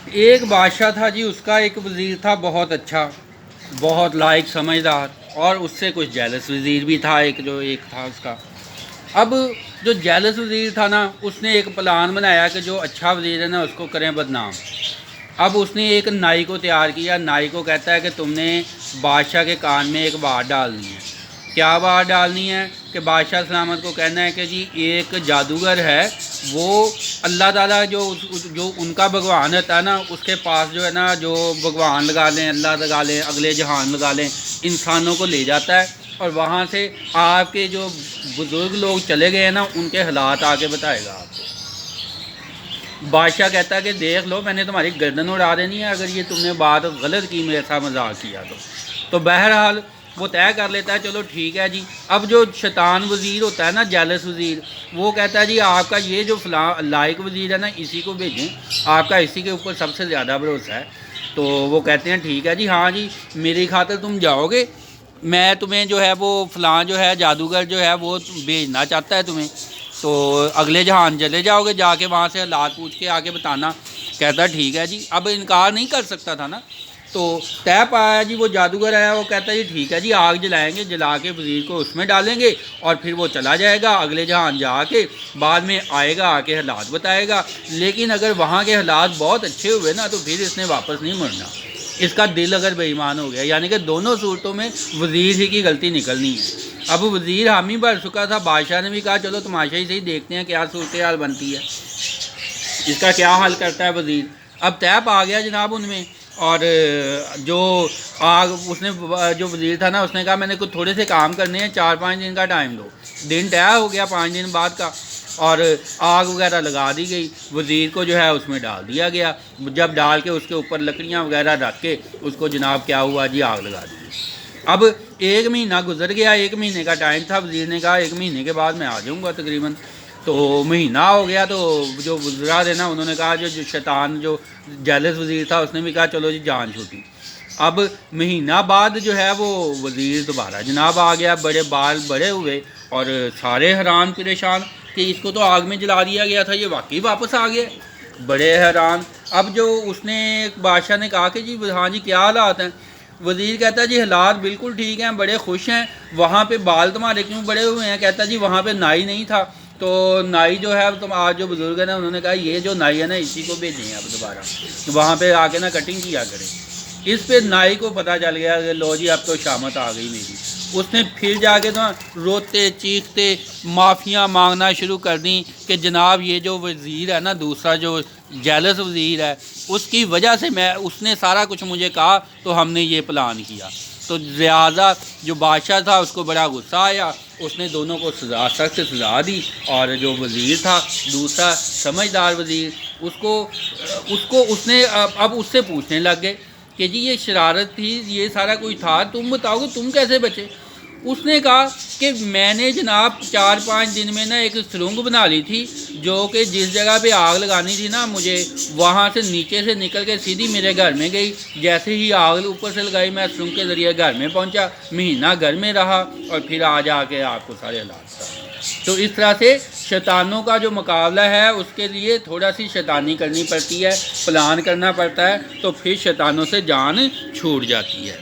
ایک بادشاہ تھا جی، اس کا ایک وزیر تھا بہت اچھا، بہت لائق سمجھدار، اور اس سے کچھ جیلس وزیر بھی تھا، ایک تھا اس کا۔ اب جو جیلس وزیر تھا نا، اس نے ایک پلان بنایا کہ جو اچھا وزیر ہے نا اس کو کریں بدنام۔ اب اس نے ایک نائی کو تیار کیا، نائی کو کہتا ہے کہ تم نے بادشاہ کے کان میں ایک بات ڈالنی ہے۔ کیا بات ڈالنی ہے؟ کہ بادشاہ سلامت کو کہنا ہے کہ جی ایک جادوگر ہے، وہ اللہ تعالیٰ جو ان کا بھگوان ہوتا ہے نا، اس کے پاس جو ہے نا، جو بھگوان لگا لیں، اللہ لگا لیں، اگلے جہان لگا لیں، انسانوں کو لے جاتا ہے، اور وہاں سے آپ کے جو بزرگ لوگ چلے گئے ہیں نا، ان کے حالات آ کے بتائے گا آپ کو۔ بادشاہ کہتا ہے کہ دیکھ لو، میں نے تمہاری گردن اڑا دینی ہے اگر یہ تم نے بات غلط کی، میرے ساتھ مذاق کیا تو بہرحال وہ طے کر لیتا ہے، چلو ٹھیک ہے جی۔ اب جو شیطان وزیر ہوتا ہے نا، جیلس وزیر، وہ کہتا ہے جی آپ کا یہ جو فلاں لائق وزیر ہے نا، اسی کو بھیجیں، آپ کا اسی کے اوپر سب سے زیادہ بھروسہ ہے۔ تو وہ کہتے ہیں ٹھیک ہے جی، ہاں جی میری خاطر تم جاؤ گے، میں تمہیں جو ہے وہ فلاں جو ہے جادوگر جو ہے وہ بھیجنا چاہتا ہے تمہیں، تو اگلے جہان چلے جاؤ گے، جا کے وہاں سے حالات پوچھ کے آگے بتانا۔ کہتا ہے ٹھیک ہے جی، اب انکار نہیں کر سکتا تھا نا، تو طے پایا جی۔ وہ جادوگر ہے، وہ کہتا ہے جی ٹھیک ہے جی، آگ جلائیں گے، جلا کے وزیر کو اس میں ڈالیں گے، اور پھر وہ چلا جائے گا اگلے جہان، جا کے بعد میں آئے گا، آ کے حالات بتائے گا، لیکن اگر وہاں کے حالات بہت اچھے ہوئے نا تو پھر اس نے واپس نہیں مڑنا۔ اس کا دل اگر بے ایمان ہو گیا، یعنی کہ دونوں صورتوں میں وزیر ہی کی غلطی نکلنی ہے۔ اب وزیر حامی بھر چکا تھا، بادشاہ نے بھی کہا چلو تماشا ہی صحیح دیکھتے ہیں کیا صورتحال بنتی ہے، اس کا کیا حل کرتا ہے وزیر۔ اب طے آ گیا جناب ان میں، اور جو اس نے جو وزیر تھا نا، اس نے کہا میں نے کچھ تھوڑے سے کام کرنے ہیں، 4-5 دن کا ٹائم دو۔ دن طے ہو گیا 5 دن بعد کا، اور آگ وغیرہ لگا دی گئی، وزیر کو جو ہے اس میں ڈال دیا گیا۔ جب ڈال کے اس کے اوپر لکڑیاں وغیرہ رکھ کے اس کو جناب کیا ہوا جی، آگ لگا دی۔ اب 1 مہینہ گزر گیا، 1 مہینے کا ٹائم تھا، وزیر نے کہا 1 مہینے کے بعد میں آ جاؤں گا تقریباً۔ تو مہینہ ہو گیا، تو جو وزراء تھے نا انہوں نے کہا جو شیطان جو جیلس وزیر تھا اس نے بھی کہا چلو جی جان چھوٹی۔ اب مہینہ بعد جو ہے وہ وزیر دوبارہ جناب آ گیا، بڑے بال بڑے ہوئے، اور سارے حیران پریشان کہ اس کو تو آگ میں جلا دیا گیا تھا، یہ واقعی واپس آ گیا، بڑے حیران۔ اب جو اس نے بادشاہ نے کہا کہ جی ہاں جی کیا حالات ہیں؟ وزیر کہتا ہے جی حالات بالکل ٹھیک ہیں، بڑے خوش ہیں، وہاں پہ بال تمہارے کیوں بڑے ہوئے ہیں؟ کہتا ہے جی وہاں پہ نائی نہیں تھا، تو نائی جو ہے تم آج جو بزرگ ہیں انہوں نے کہا یہ جو نائی ہے نا اسی کو بھیجیں اب دوبارہ، وہاں پہ آ کے نا کٹنگ کیا کریں۔ اس پہ نائی کو پتہ چل گیا کہ لو جی اب تو شامت آ گئی میری۔ اس نے پھر جا کے نا روتے چیختے معافیاں مانگنا شروع کر دیں کہ جناب یہ جو وزیر ہے نا، دوسرا جو جیلس وزیر ہے، اس کی وجہ سے اس نے سارا کچھ مجھے کہا تو ہم نے یہ پلان کیا۔ تو لہٰذا جو بادشاہ تھا اس کو بڑا غصہ آیا، اس نے دونوں کو سخت سزا دی، اور جو وزیر تھا دوسرا سمجھدار وزیر، اس نے اب اس سے پوچھنے لگ گئے کہ جی یہ شرارت تھی، یہ سارا کوئی تھا، تم بتاؤ کہ تم کیسے بچے؟ اس نے کہا کہ میں نے جناب 4-5 دن میں نا ایک سرنگ بنا لی تھی، جو کہ جس جگہ پہ آگ لگانی تھی نا مجھے، وہاں سے نیچے سے نکل کے سیدھی میرے گھر میں گئی، جیسے ہی آگ اوپر سے لگائی میں سرنگ کے ذریعے گھر میں پہنچا، مہینہ گھر میں رہا، اور پھر آج آ کے آپ کو سارے حالات بتا۔ تو اس طرح سے شیطانوں کا جو مقابلہ ہے اس کے لیے تھوڑا سی شیطانی کرنی پڑتی ہے، پلان کرنا پڑتا ہے، تو پھر شیطانوں سے جان چھوٹ جاتی ہے۔